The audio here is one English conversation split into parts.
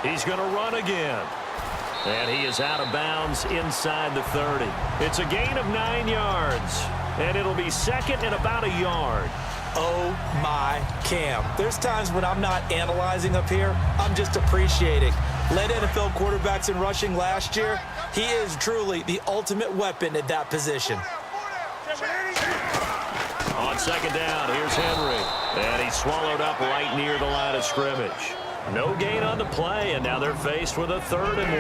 He's going to run again. And he is out of bounds inside the 30. It's a gain of 9 yards. And it'll be second and about a yard. Oh, my Cam. There's times when I'm not analyzing up here. I'm just appreciating. Led NFL quarterbacks in rushing last year. He is truly the ultimate weapon at that position. On second down, here's Henry. And he's swallowed up right near the line of scrimmage. No gain on the play, and now they're faced with a 3rd and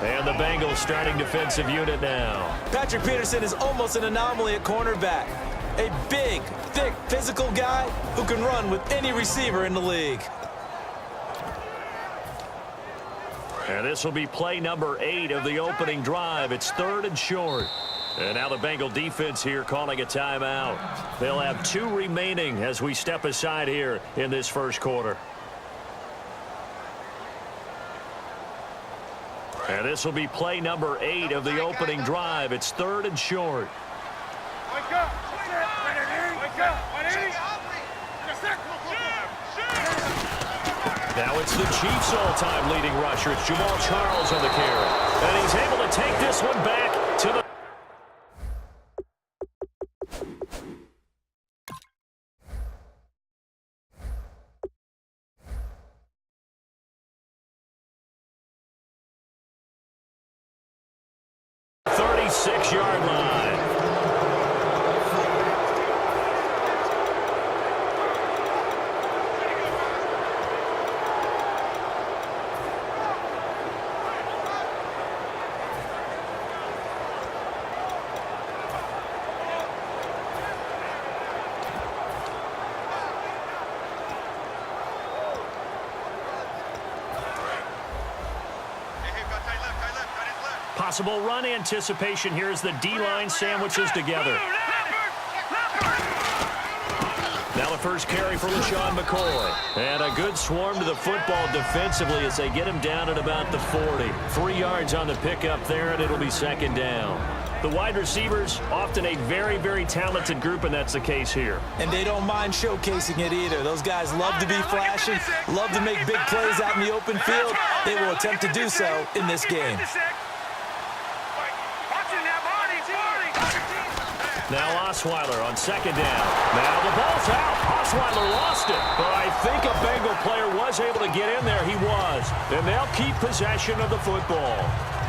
1. And the Bengals starting defensive unit now. Patrick Peterson is almost an anomaly at cornerback. A big, thick, physical guy who can run with any receiver in the league. And this will be play number 8 of the opening drive. It's 3rd and short. And now the Bengal defense here calling a timeout. They'll have 2 remaining as we step aside here in this first quarter. And this will be play number 8 of the opening drive. It's 3rd and short. Now it's the Chiefs' all-time leading rusher. It's Jamal Charles on the carry. And he's able to take this one back to the... ...36-yard line. Possible run anticipation here as the D-line sandwiches together. Now the first carry for LaShawn McCoy. And a good swarm to the football defensively as they get him down at about the 40. 3 yards on the pickup there, and it'll be second down. The wide receivers, often a very, very talented group, and that's the case here. And they don't mind showcasing it either. Those guys love to be flashing, love to make big plays out in the open field. They will attempt to do so in this game. Now Osweiler on second down. Now the ball's out. Osweiler lost it. But I think a Bengal player was able to get in there. He was. And they'll keep possession of the football.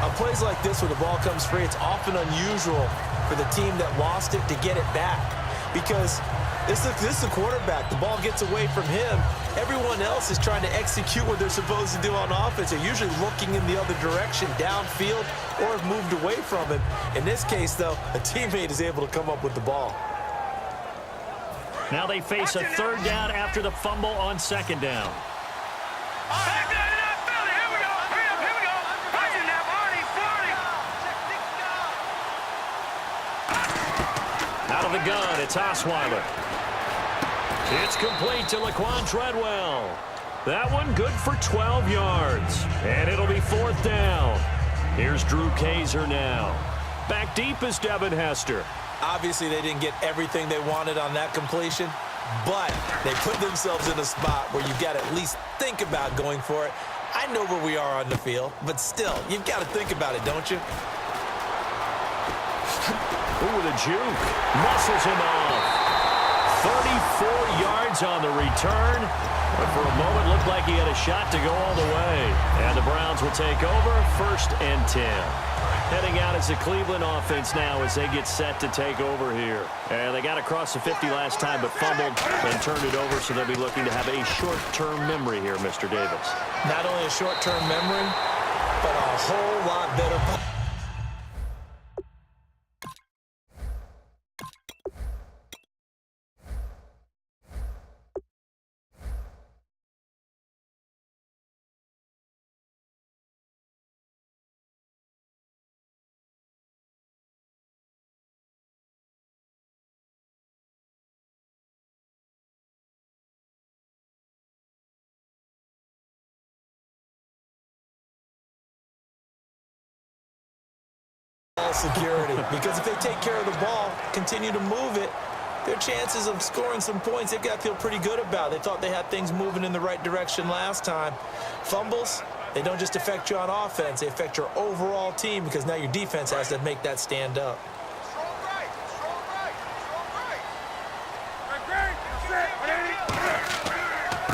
On plays like this where the ball comes free, it's often unusual for the team that lost it to get it back. Because this is the quarterback. The ball gets away from him. Everyone else is trying to execute what they're supposed to do on offense. They're usually looking in the other direction, downfield, or have moved away from him. In this case, though, a teammate is able to come up with the ball. Now they face a 3rd down after the fumble on second down. Out of the gun, it's Osweiler. It's complete to Laquan Treadwell. That one good for 12 yards. And it'll be 4th down. Here's Drew Kaiser now. Back deep is Devin Hester. Obviously, they didn't get everything they wanted on that completion, but they put themselves in a spot where you've got to at least think about going for it. I know where we are on the field, but still, you've got to think about it, don't you? Ooh, the juke. Muscles him off. 34 yards on the return. But for a moment, looked like he had a shot to go all the way. And the Browns will take over 1st and 10. Heading out as the Cleveland offense now as they get set to take over here. And they got across the 50 last time but fumbled and turned it over, so they'll be looking to have a short-term memory here, Mr. Davis. Not only a short-term memory, but a whole lot better. Security, because if they take care of the ball, continue to move it, their chances of scoring some points, they've got to feel pretty good about. They thought they had things moving in the right direction last time. Fumbles, they don't just affect you on offense. They affect your overall team because now your defense has to make that stand up.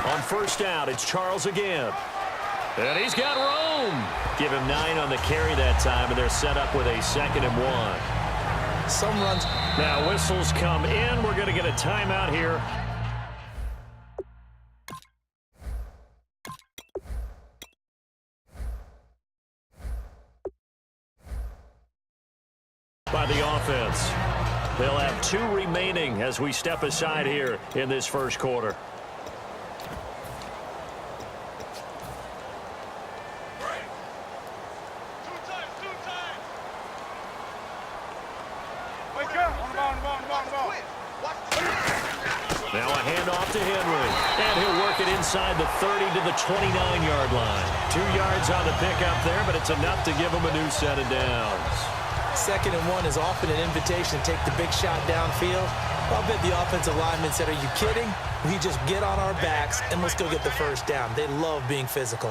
On first down, it's Charles again. And he's got room. Give him 9 on the carry that time, and they're set up with a 2nd and 1. Some runs. Now whistles come in. We're going to get a timeout here. By the offense. They'll have 2 remaining as we step aside here in this first quarter. Now a handoff to Henry. And he'll work it inside the 30 to the 29-yard line. 2 yards on the pickup there, but it's enough to give him a new set of downs. 2nd and 1 is often an invitation to take the big shot downfield. I'll bet the offensive lineman said, are you kidding? We just get on our backs and let's go get the first down. They love being physical.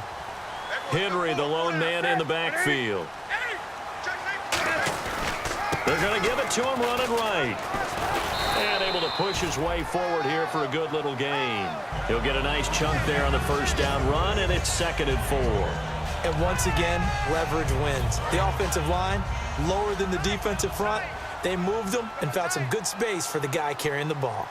Henry, the lone man in the backfield. They're going to give it to him running right. And able to push his way forward here for a good little gain. He'll get a nice chunk there on the first down run, and it's 2nd and 4. And once again, leverage wins. The offensive line, lower than the defensive front. They moved them and found some good space for the guy carrying the ball.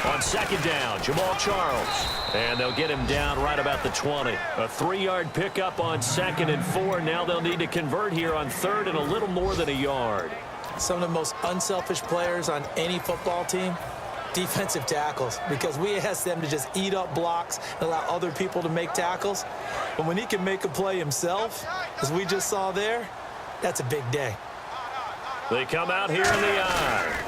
On 2nd down, Jamal Charles. And they'll get him down right about the 20. A 3-yard pickup on 2nd and 4. Now they'll need to convert here on 3rd and a little more than a yard. Some of the most unselfish players on any football team, defensive tackles, because we ask them to just eat up blocks and allow other people to make tackles. But when he can make a play himself, as we just saw there, that's a big day. They come out here in the eye.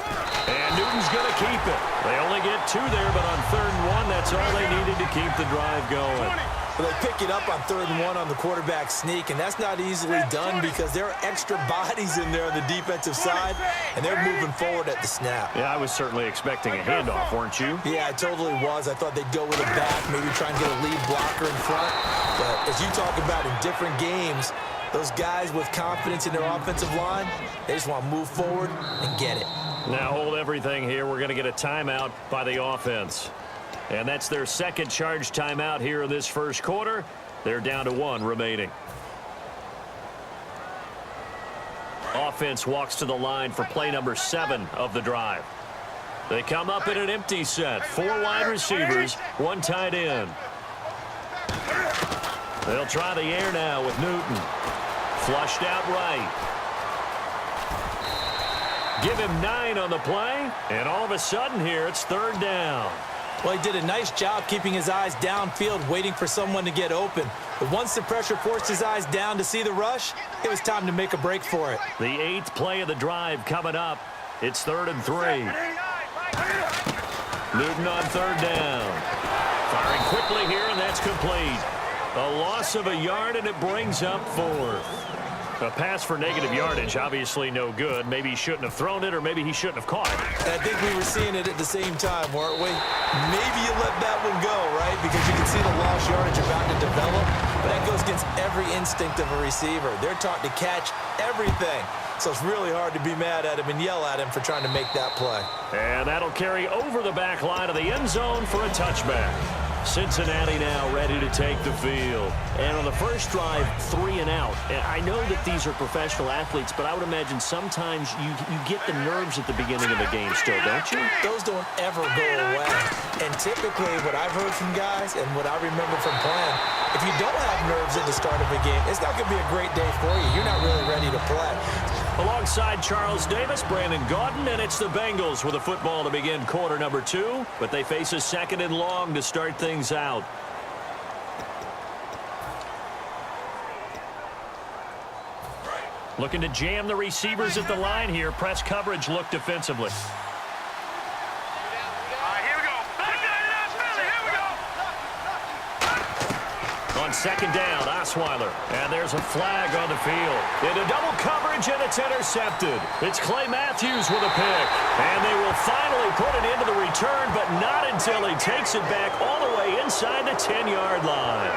And Newton's going to keep it. They only get 2 there, but on 3rd and 1, that's all they needed to keep the drive going. Well, they pick it up on 3rd and 1 on the quarterback sneak, and that's not easily done because there are extra bodies in there on the defensive side, and they're moving forward at the snap. Yeah, I was certainly expecting a handoff, weren't you? Yeah, I totally was. I thought they'd go with a back, maybe try and get a lead blocker in front. But as you talk about in different games, those guys with confidence in their offensive line, they just want to move forward and get it. Now hold everything here. We're going to get a timeout by the offense. And that's their 2nd charge timeout here in this first quarter. They're down to 1 remaining. Offense walks to the line for play number 7 of the drive. They come up in an empty set. 4 wide receivers, 1 tight end. They'll try the air now with Newton. Flushed out right. Give him 9 on the play, and all of a sudden here, it's 3rd down. Well, he did a nice job keeping his eyes downfield, waiting for someone to get open. But once the pressure forced his eyes down to see the rush, it was time to make a break for it. The 8th play of the drive coming up. It's 3rd and 3. Newton on 3rd down. Firing quickly here, and that's complete. A loss of a yard, and it brings up 4th. A pass for negative yardage, obviously no good. Maybe he shouldn't have thrown it, or maybe he shouldn't have caught it. And I think we were seeing it at the same time, weren't we? Maybe you let that one go, right? Because you can see the lost yardage about to develop. But that goes against every instinct of a receiver. They're taught to catch everything. So it's really hard to be mad at him and yell at him for trying to make that play. And that'll carry over the back line of the end zone for a touchback. Cincinnati now ready to take the field. And on the first drive, 3 and out. And I know that these are professional athletes, but I would imagine sometimes you get the nerves at the beginning of a game still, don't you? Those don't ever go away. And typically what I've heard from guys and what I remember from playing, if you don't have nerves at the start of a game, it's not going to be a great day for you. You're not really ready to play. Alongside Charles Davis, Brandon Gaudin, and it's the Bengals with a football to begin quarter number 2, but they face a 2nd and long to start things out. Looking to jam the receivers at the line here. Press coverage look defensively. On On second down, Osweiler. And there's a flag on the field. Into double coverage, and it's intercepted. It's Clay Matthews with a pick. And they will finally put it into the return, but not until he takes it back all the way inside the 10-yard line.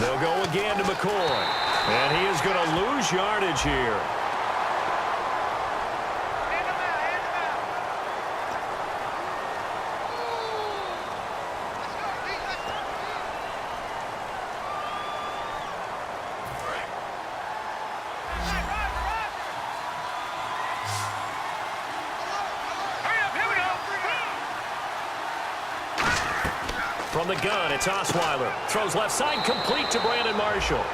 They'll go again to McCoy. And he is going to lose yardage here. From the gun, it's Osweiler. Throws left side, complete to Brandon Marshall.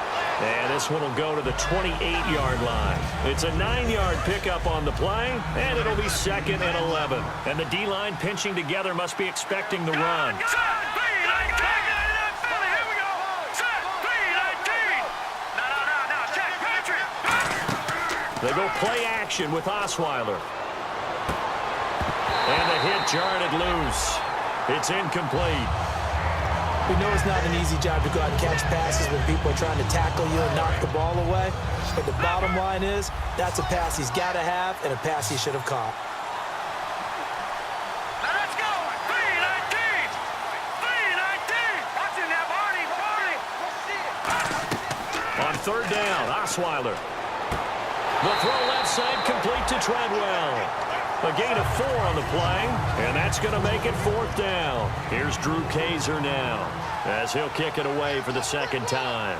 And this one will go to the 28-yard line. It's a 9-yard pickup on the play, and it'll be 2nd and 11. And the D-line pinching together must be expecting the run. They go play action with Osweiler. And the hit jarred it loose. It's incomplete. We know it's not an easy job to go out and catch passes when people are trying to tackle you and knock the ball away. But the bottom line is, that's a pass he's got to have and a pass he should have caught. Let's go! 3-19! 3-19! Watching that, Barney! On third down, Osweiler. The throw left side, complete to Treadwell. A gain of 4 on the play, and that's going to make it 4th down. Here's Drew Kaiser now, as he'll kick it away for the second time.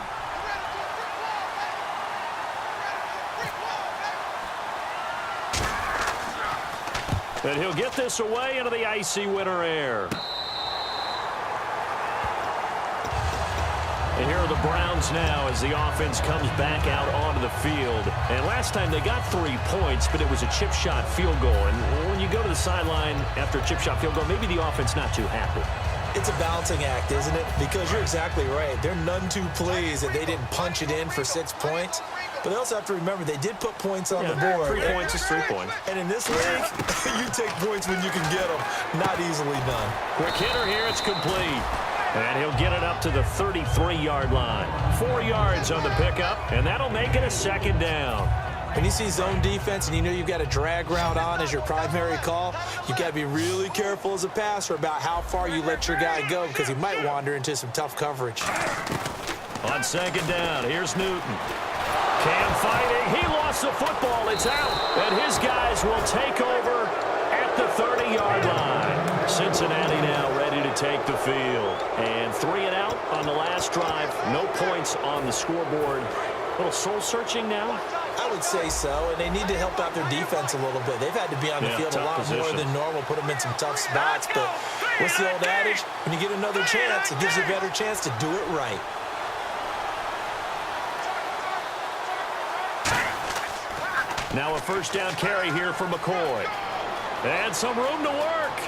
And he'll get this away into the icy winter air. And here are the Browns now as the offense comes back out onto the field. And last time they got 3 points, but it was a chip shot field goal. And when you go to the sideline after a chip shot field goal, maybe the offense not too happy. It's a balancing act, isn't it? Because you're exactly right. They're none too pleased that they didn't punch it in for 6 points. But they also have to remember they did put points on the board. 3 points is 3 points. And in this league, you take points when you can get them. Not easily done. Quick hitter here. It's complete. And he'll get it up to the 33-yard line. 4 yards on the pickup, and that'll make it a 2nd down. When you see zone defense and you know you've got a drag route on as your primary call, you've got to be really careful as a passer about how far you let your guy go because he might wander into some tough coverage. On 2nd down, here's Newton. Cam fighting. He lost the football. It's out. And his guys will take over at the 30-yard line. Cincinnati now ready to take the field. And 3 and out on the last drive. No points on the scoreboard. A little soul-searching now? I would say so, and they need to help out their defense a little bit. They've had to be on the field a lot more than normal, put them in some tough spots. But what's the old adage? When you get another chance, it gives you a better chance to do it right. Now a first down carry here for McCoy. And some room to work.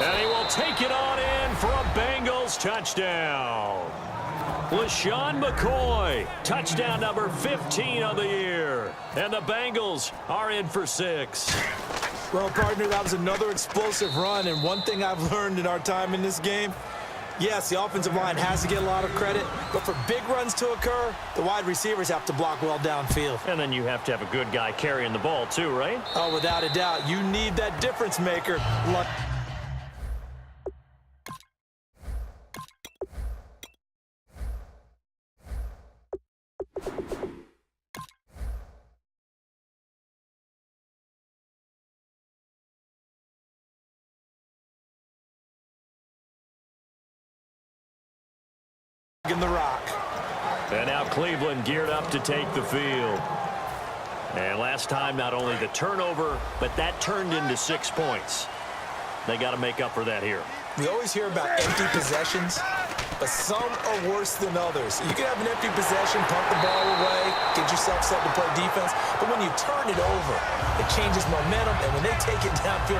And he will take it on in for a Bengals touchdown. LaShawn McCoy, touchdown number 15 of the year. And the Bengals are in for 6. Well, partner, that was another explosive run. And one thing I've learned in our time in this game, yes, the offensive line has to get a lot of credit, but for big runs to occur, the wide receivers have to block well downfield. And then you have to have a good guy carrying the ball too, right? Oh, without a doubt. You need that difference maker. In the rock. And now Cleveland geared up to take the field. And last time, not only the turnover, but that turned into 6 points. They got to make up for that here. We always hear about empty possessions, but some are worse than others. You can have an empty possession, punt the ball away, get yourself set to play defense, but when you turn it over, it changes momentum, and when they take it downfield,